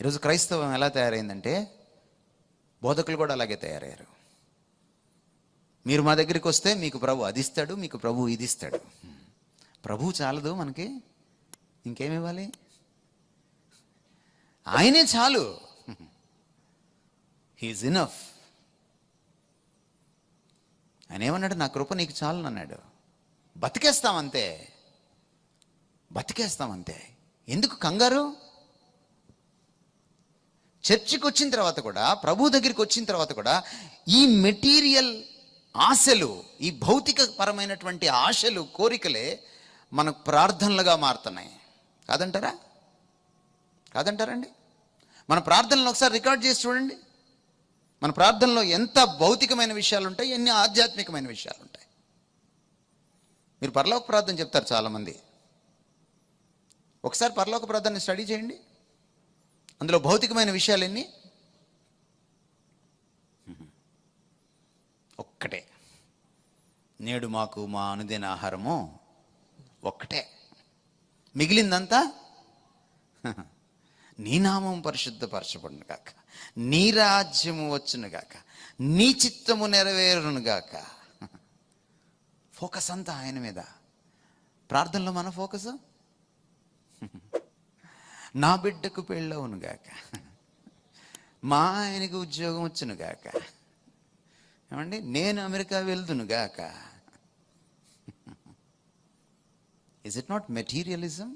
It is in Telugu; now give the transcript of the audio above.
ఈరోజు క్రైస్తవం ఎలా తయారైందంటే బోధకులు కూడా అలాగే తయారయ్యారు. మీరు మా దగ్గరికి వస్తే మీకు ప్రభు అది ఇస్తాడు, మీకు ప్రభు ఇది ఇస్తాడు. ప్రభు చాలదు మనకి, ఇంకేమి ఇవ్వాలి? ఆయనే చాలు. He is enough. ఆయన ఏమన్నాడు? నా కృప నీకు చాలు అన్నాడు. బతికేస్తామంతే, బతికేస్తామంతే. ఎందుకు కంగారు? చర్చికి వచ్చిన తర్వాత కూడా, ప్రభు దగ్గరికి వచ్చిన తర్వాత కూడా ఈ మెటీరియల్ ఆశలు, ఈ భౌతిక పరమైనటువంటి ఆశలు, కోరికలే మనకు ప్రార్థనలుగా మారుతున్నాయి. కాదంటారా? కాదంటారండి? మన ప్రార్థనలు ఒకసారి రికార్డ్ చేసి చూడండి. మన ప్రార్థనలో ఎంత భౌతికమైన విషయాలు ఉంటాయి, ఎన్ని ఆధ్యాత్మికమైన విషయాలు ఉంటాయి. మీరు పరలోక ప్రార్థన చెప్తారు చాలామంది. ఒకసారి పరలోక ప్రార్థన స్టడీ చేయండి. అందులో భౌతికమైన విషయాలు ఎన్ని? ఒక్కటే. నేడు మాకు మా అనుదిన ఆహారము ఒక్కటే. మిగిలిందంతా నీ నామం పరిశుద్ధపరచబడును గాక, నీ రాజ్యము వచ్చును గాక, నీ చిత్తము నెరవేరును గాక. ఫోకస్ అంతా ఆయన మీద. ప్రార్థనలో మన ఫోకస్ నా బిడ్డకు పెళ్ళవును గాక, మా ఆయనకు ఉద్యోగం వచ్చును గాక, ఏమండి నేను అమెరికా వెళ్దును గాక. Is it not materialism?